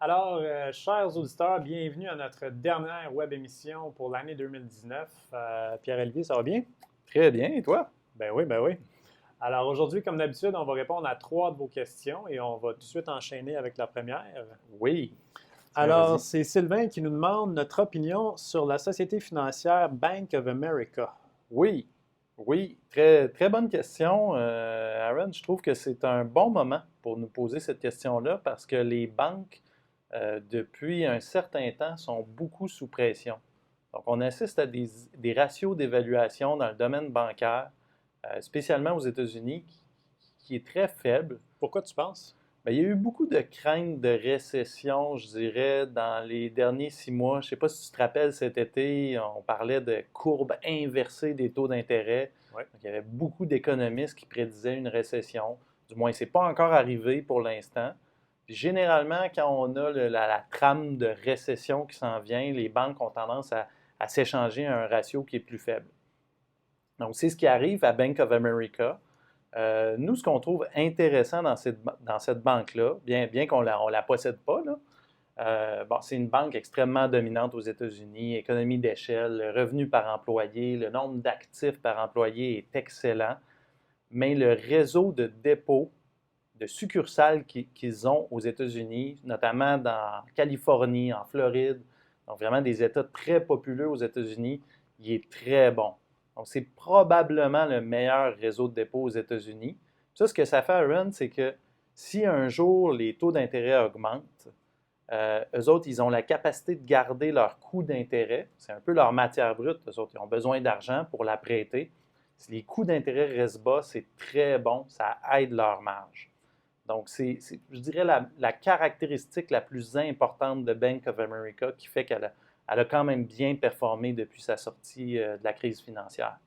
Alors, chers auditeurs, bienvenue à notre dernière web émission pour l'année 2019. Pierre-Olivier, ça va bien? Très bien, et toi? Ben oui, ben oui. Alors aujourd'hui, comme d'habitude, on va répondre à trois de vos questions et on va tout de suite enchaîner avec la première. Oui. Tiens, Alors, vas-y. c'est Sylvain qui nous demande notre opinion sur la société financière Bank of America. Oui, oui, très, très bonne question. Aaron, je trouve que c'est un bon moment pour nous poser cette question-là parce que les banques, depuis un certain temps, sont beaucoup sous pression. Donc, on assiste à des ratios d'évaluation dans le domaine bancaire, spécialement aux États-Unis, qui est très faible. Pourquoi tu penses? Ben, il y a eu beaucoup de craintes de récession, je dirais, dans les derniers 6 mois. Je ne sais pas si tu te rappelles, cet été, on parlait de courbes inversées des taux d'intérêt. Oui. Donc, il y avait beaucoup d'économistes qui prédisaient une récession. Du moins, ce n'est pas encore arrivé pour l'instant. Puis, généralement, quand on a la trame de récession qui s'en vient, les banques ont tendance à s'échanger à un ratio qui est plus faible. Donc, c'est ce qui arrive à Bank of America. Nous, ce qu'on trouve intéressant dans cette banque-là, bien qu'on ne la possède pas, là, bon, c'est une banque extrêmement dominante aux États-Unis, économie d'échelle, le revenu par employé, le nombre d'actifs par employé est excellent, mais le réseau de dépôts, de succursales qu'ils ont aux États-Unis, notamment dans Californie, en Floride, donc vraiment des États très populeux aux États-Unis, il est très bon. Donc, c'est probablement le meilleur réseau de dépôt aux États-Unis. Ça, ce que ça fait, Aaron, c'est que si un jour les taux d'intérêt augmentent, eux autres, ils ont la capacité de garder leur coût d'intérêt. C'est un peu leur matière brute. Eux autres, ils ont besoin d'argent pour la prêter. Si les coûts d'intérêt restent bas, c'est très bon. Ça aide leur marge. Donc, je dirais, la caractéristique la plus importante de Bank of America qui fait qu'elle a quand même bien performé depuis sa sortie de la crise financière.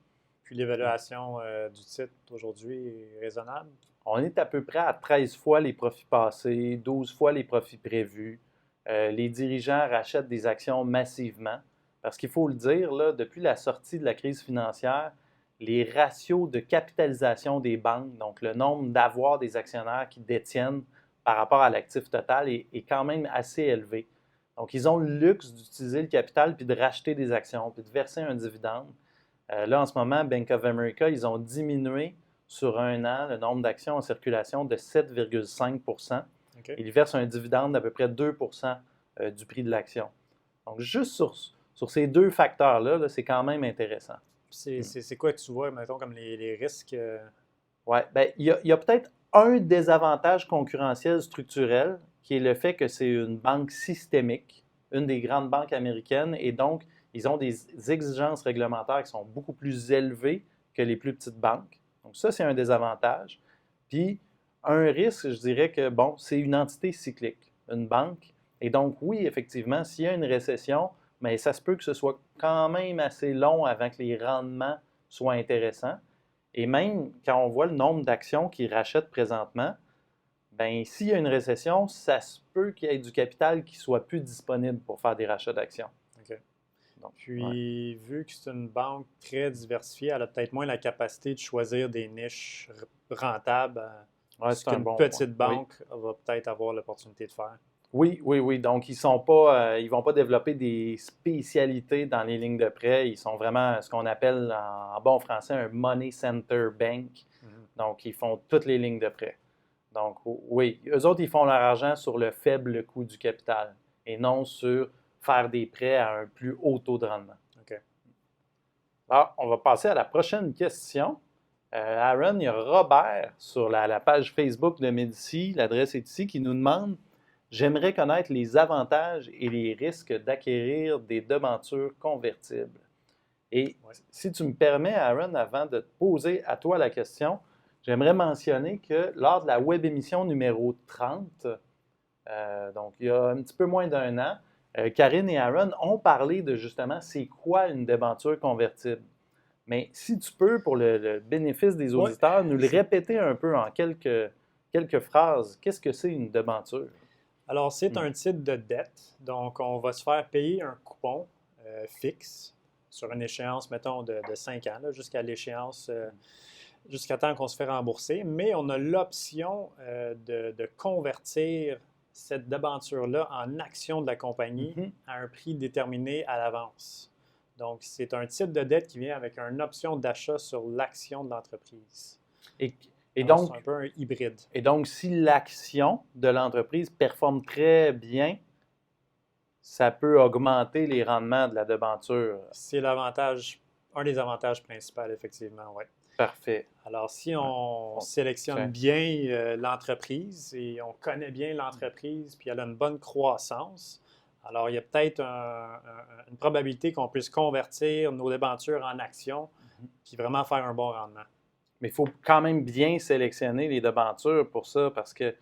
Puis l'évaluation du titre aujourd'hui est raisonnable. On est à peu près à 13 fois les profits passés, 12 fois les profits prévus. Les dirigeants rachètent des actions massivement. Parce qu'il faut le dire, là, depuis la sortie de la crise financière, les ratios de capitalisation des banques, donc le nombre d'avoirs des actionnaires qui détiennent par rapport à l'actif total, est quand même assez élevé. Donc, ils ont le luxe d'utiliser le capital puis de racheter des actions puis de verser un dividende. Là, en ce moment, Bank of America, ils ont diminué sur un an le nombre d'actions en circulation de 7,5 OK. Ils versent un dividende d'à peu près 2 du prix de l'action. Donc, juste sur ces deux facteurs-là, là, c'est quand même intéressant. C'est quoi que tu vois, mettons, comme les risques? Oui, bien, il y a peut-être un désavantage concurrentiel structurel qui est le fait que c'est une banque systémique, une des grandes banques américaines, et donc, ils ont des exigences réglementaires qui sont beaucoup plus élevées que les plus petites banques. Donc, ça, c'est un désavantage. Puis, un risque, je dirais que, bon, c'est une entité cyclique, une banque. Et donc, oui, effectivement, s'il y a une récession, mais ça se peut que ce soit quand même assez long avant que les rendements soient intéressants. Et même quand on voit le nombre d'actions qu'ils rachètent présentement, ben s'il y a une récession, ça se peut qu'il y ait du capital qui soit plus disponible pour faire des rachats d'actions. OK. Donc, ouais. Puis, vu que c'est une banque très diversifiée, elle a peut-être moins la capacité de choisir des niches rentables, Ouais, ce c'est un qu'une bon point. petite Oui. banque va peut-être avoir l'opportunité de faire. Oui, oui, oui. Donc, ils vont pas développer des spécialités dans les lignes de prêt. Ils sont vraiment ce qu'on appelle en bon français un money center bank. Mhm. Donc, ils font toutes les lignes de prêt. Donc, oui, eux autres, ils font leur argent sur le faible coût du capital et non sur faire des prêts à un plus haut taux de rendement. OK. Alors, on va passer à la prochaine question. Aaron, il y a Robert sur la page Facebook de Medici, l'adresse est ici, qui nous demande: j'aimerais connaître les avantages et les risques d'acquérir des debentures convertibles. Et Ouais. si tu me permets, Aaron, avant de te poser à toi la question, j'aimerais mentionner que lors de la web émission numéro 30, donc il y a un petit peu moins d'un an, Karine et Aaron ont parlé de justement c'est quoi une débenture convertible. Mais si tu peux, pour le bénéfice des Ouais. auditeurs, nous le C'est- répéter un peu en quelques phrases, qu'est-ce que c'est une debenture? Alors, c'est Hmm. un titre de dette. Donc, on va se faire payer un coupon fixe sur une échéance, mettons, de 5 ans, là, jusqu'à l'échéance, jusqu'à temps qu'on se fait rembourser. Mais on a l'option de convertir cette debenture-là en action de la compagnie Mhm. à un prix déterminé à l'avance. Donc, c'est un type de dette qui vient avec une option d'achat sur l'action de l'entreprise. Et, et Alors, c'est donc, un peu un hybride. et donc, si l'action de l'entreprise performe très bien, ça peut augmenter les rendements de la debenture. C'est l'avantage, un des avantages principaux, effectivement, oui. Parfait. Alors, si Ouais. on Ok. sélectionne bien l'entreprise et on connaît bien l'entreprise, puis elle a une bonne croissance, alors il y a peut-être une probabilité qu'on puisse convertir nos débentures en actions, puis vraiment faire un bon rendement. Mais il faut quand même bien sélectionner les debentures pour ça, parce que,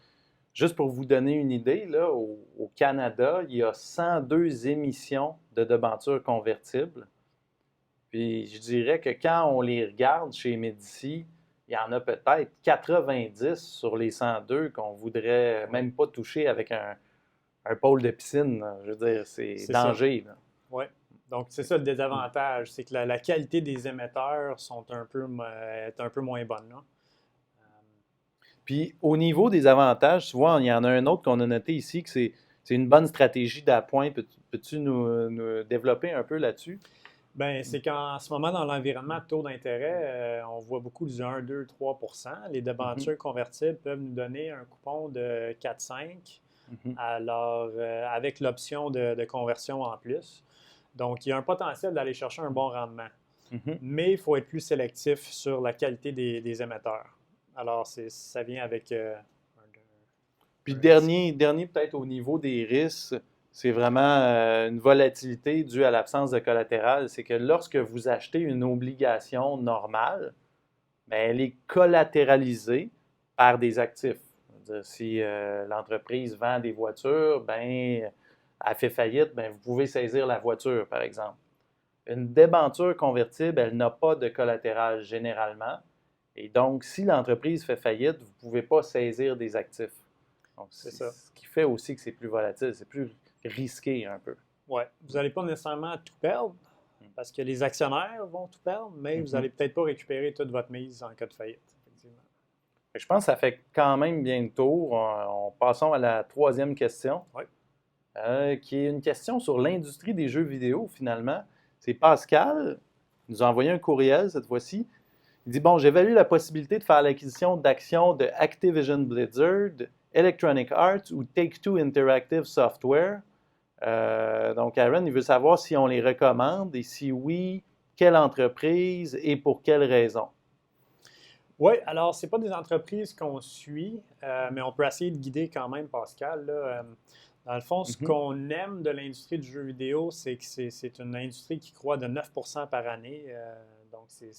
juste pour vous donner une idée, là, au Canada, il y a 102 émissions de debentures convertibles. Puis je dirais que quand on les regarde chez Médicis, il y en a peut-être 90 sur les 102 qu'on voudrait Oui, même pas toucher avec un pôle de piscine, là. Je veux dire, c'est c'est ça. danger, là. Oui. Donc, c'est ça le désavantage, c'est que la qualité des émetteurs est un peu moins bonne, là. Puis au niveau des avantages, tu vois, il y en a un autre qu'on a noté ici, que c'est une bonne stratégie d'appoint. Peux-tu nous développer un peu là-dessus? Bien, c'est qu'en ce moment, dans l'environnement de taux d'intérêt, on voit beaucoup du 1, 2, 3 %. Les Mhm, débentures convertibles peuvent nous donner un coupon de 4,5, mhm, alors avec l'option de conversion en plus. Donc, il y a un potentiel d'aller chercher un bon rendement. mhm. Mais il faut être plus sélectif sur la qualité des émetteurs. Alors, ça vient avec Puis un risque. dernier peut-être au niveau des risques, c'est vraiment une volatilité due à l'absence de collatéral. C'est que lorsque vous achetez une obligation normale, ben, elle est collatéralisée par des actifs. C'est-à-dire, si l'entreprise vend des voitures, ben, elle fait faillite, ben, vous pouvez saisir la voiture, par exemple. Une débenture convertible, elle n'a pas de collatéral généralement. Et donc, si l'entreprise fait faillite, vous ne pouvez pas saisir des actifs. Donc, C'est c'est ça. ce qui fait aussi que c'est plus volatile, c'est plus risqué un peu. Ouais. Vous n'allez pas nécessairement tout perdre parce que les actionnaires vont tout perdre, mais vous Mhm. n'allez peut-être pas récupérer toute votre mise en cas de faillite, effectivement. Je pense que ça fait quand même bien le tour. Passons à la troisième question, Oui. qui est une question sur l'industrie des jeux vidéo, finalement. C'est Pascal, qui nous a envoyé un courriel cette fois-ci. Il dit, bon, j'évalue la possibilité de faire l'acquisition d'actions de Activision Blizzard, Electronic Arts ou Take-Two Interactive Software. Donc, Aaron, il veut savoir si on les recommande et si oui, quelle entreprise et pour quelles raisons. Oui, alors, ce n'est pas des entreprises qu'on suit, mais on peut essayer de guider quand même, Pascal, là. Dans le fond, ce Mhm. qu'on aime de l'industrie du jeu vidéo, c'est que c'est une industrie qui croît de 9 par année. Donc, c'est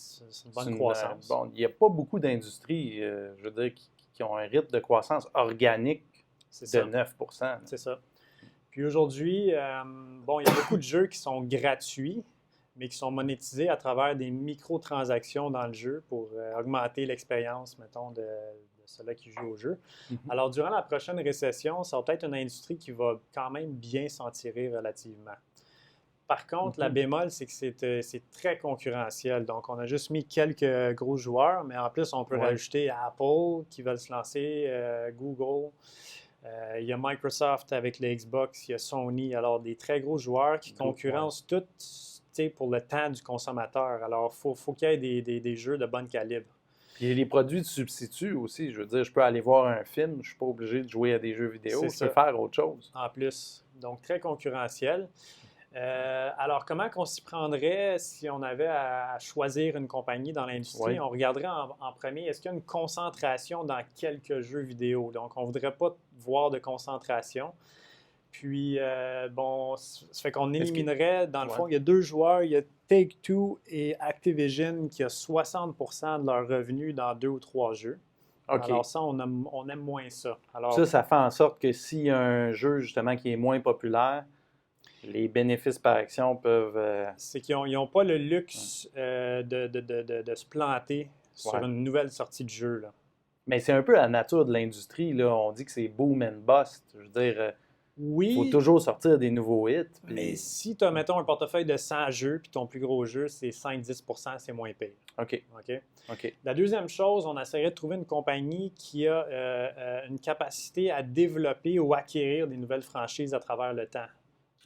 une bonne croissance. Bon, il n'y a pas beaucoup d'industries, je veux dire, qui ont un rythme de croissance organique C'est de ça. 9%. C'est ça. Puis aujourd'hui, bon, il y a beaucoup de jeux qui sont gratuits, mais qui sont monétisés à travers des microtransactions dans le jeu pour augmenter l'expérience, mettons, de ceux-là qui jouent au jeu. Mhm. Alors, durant la prochaine récession, ça va peut-être une industrie qui va quand même bien s'en tirer relativement. Par contre, la Mhm. bémol, c'est que c'est très concurrentiel. Donc, on a juste mis quelques gros joueurs, mais en plus, on peut Ouais. rajouter Apple qui veulent se lancer, Google. Il y a Microsoft avec le Xbox, il y a Sony. Alors, des très gros joueurs qui Ouais. concurrencent tout pour le temps du consommateur. Alors, faut qu'il y ait des jeux de bon calibre. Puis les produits de substitut aussi, je veux dire, je peux aller voir un film, je ne suis pas obligé de jouer à des jeux C'est vidéo, je peux ça, faire autre chose. en plus. Donc, très concurrentiel. Alors, comment on s'y prendrait si on avait à choisir une compagnie dans l'industrie? Oui. On regarderait en premier, est-ce qu'il y a une concentration dans quelques jeux vidéo? Donc, on ne voudrait pas voir de concentration. Puis, bon, ça fait qu'on Est-ce que. éliminerait, dans le Ouais. fond, il y a deux joueurs, il y a Take-Two et Activision qui a 60% de leurs revenus dans deux ou trois jeux. Alors OK. ça, on aime moins ça. Alors, Ça fait en sorte que s'il y a un jeu justement qui est moins populaire, les bénéfices par action peuvent. c'est qu'ils n'ont pas le Ouais. luxe de se planter sur Ouais. une nouvelle sortie de jeu, là. Mais c'est un peu la nature de l'industrie, là. On dit que c'est boom and bust. Je veux dire, Il faut Oui, toujours sortir des nouveaux hits. mais si tu as, mettons, un portefeuille de 100 jeux, puis ton plus gros jeu, c'est 5-10%, c'est moins pire. OK. OK? OK. La deuxième chose, on essaierait de trouver une compagnie qui a une capacité à développer ou acquérir des nouvelles franchises à travers le temps.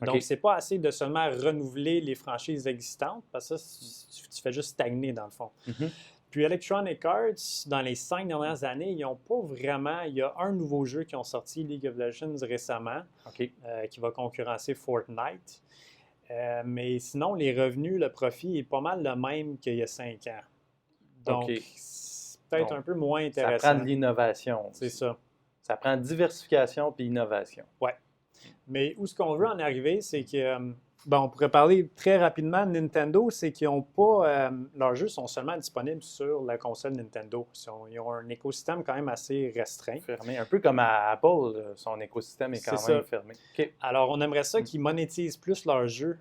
Donc, OK. c'est pas assez de seulement renouveler les franchises existantes, parce que ça, tu fais juste stagner dans le fond. Mhm. Puis Electronic Arts, dans les 5 dernières années, ils n'ont pas vraiment. Il y a un nouveau jeu qui ont sorti, League of Legends, récemment, OK. qui va concurrencer Fortnite. Mais sinon, les revenus, le profit est pas mal le même qu'il y a 5 ans. Donc, OK. c'est peut-être Donc, un peu moins Ça intéressant. prend de l'innovation. C'est aussi. ça. Ça prend diversification puis innovation. Ouais. Mais où ce qu'on veut en arriver, c'est que, bon, on pourrait parler très rapidement de Nintendo, c'est qu'ils n'ont pas, leurs jeux sont seulement disponibles sur la console Nintendo. Ils ont un écosystème quand même assez restreint. Fermé. Un peu comme à Apple, son écosystème est quand C'est même ça. fermé. OK. Alors, on aimerait ça qu'ils monétisent plus leurs jeux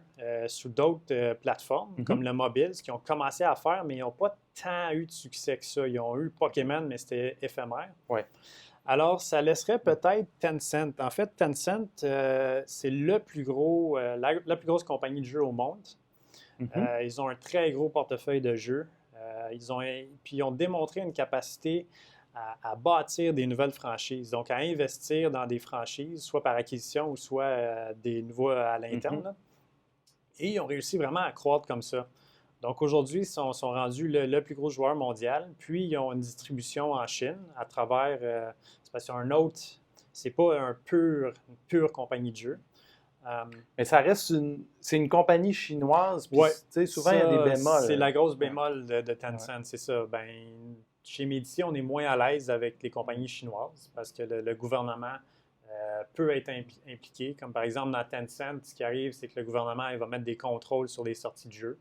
sur d'autres plateformes, Mhm. comme le mobile, ce qu'ils ont commencé à faire, mais ils n'ont pas tant eu de succès que ça. Ils ont eu Pokémon, mais c'était éphémère. Ouais. Alors, ça laisserait peut-être Tencent. En fait, Tencent, c'est le plus gros, la plus grosse compagnie de jeux au monde. Mhm. Ils ont un très gros portefeuille de jeux. Puis ils ont démontré une capacité à bâtir des nouvelles franchises, donc à investir dans des franchises, soit par acquisition ou soit des nouveaux à l'interne. Mhm. Là. Et ils ont réussi vraiment à croître comme ça. Donc aujourd'hui, ils sont rendus le plus gros joueur mondial. Puis ils ont une distribution en Chine à travers. C'est parce qu'il y a un autre. C'est pas une pure compagnie de jeux. Mais ça reste c'est une compagnie chinoise. Puis, Ouais. tu sais, souvent, il y a des bémols. C'est la grosse bémol de Tencent, c'est ça. Ben, chez Medici, on est moins à l'aise avec les compagnies chinoises parce que le gouvernement peut être impliqué. Comme par exemple dans Tencent, ce qui arrive, c'est que le gouvernement il va mettre des contrôles sur les sorties de jeux.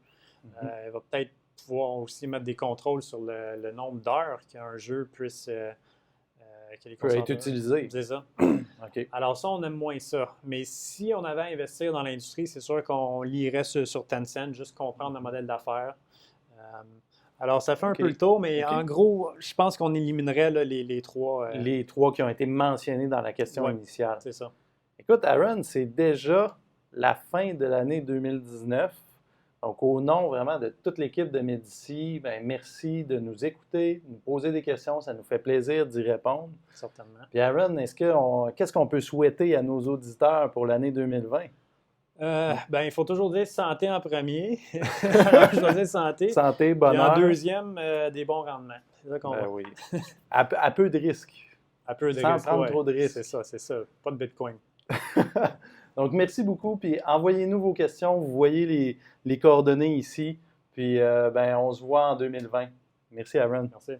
Il va peut-être pouvoir aussi mettre des contrôles sur le nombre d'heures qu'un jeu puisse peut être utilisé. C'est ça. OK. Alors ça, on aime moins ça. Mais si on avait à investir dans l'industrie, c'est sûr qu'on lirait sur Tencent, juste comprendre le modèle d'affaires. Alors, ça fait un OK. peu le tour, mais OK. en gros, je pense qu'on éliminerait là, les trois. Les trois qui ont été mentionnés dans la question Ouais. initiale. C'est ça. Écoute, Aaron, c'est déjà la fin de l'année 2019. Donc, au nom vraiment de toute l'équipe de Medici, ben, merci de nous écouter, de nous poser des questions. Ça nous fait plaisir d'y répondre. Certainement. Puis, Aaron, qu'est-ce qu'on peut souhaiter à nos auditeurs pour l'année 2020? Ben, il faut toujours dire santé en premier. Je vais dire santé. Santé, Puis bonheur. en deuxième, des bons rendements. C'est ça qu'on Ben va. oui. À peu de risques. Un peu de Sans risque, prendre ouais. trop de risques. C'est ça. Pas de Bitcoin. Donc, merci beaucoup. Puis, envoyez-nous vos questions. Vous voyez les coordonnées ici. Puis, ben, on se voit en 2020. Merci, Aaron. Merci.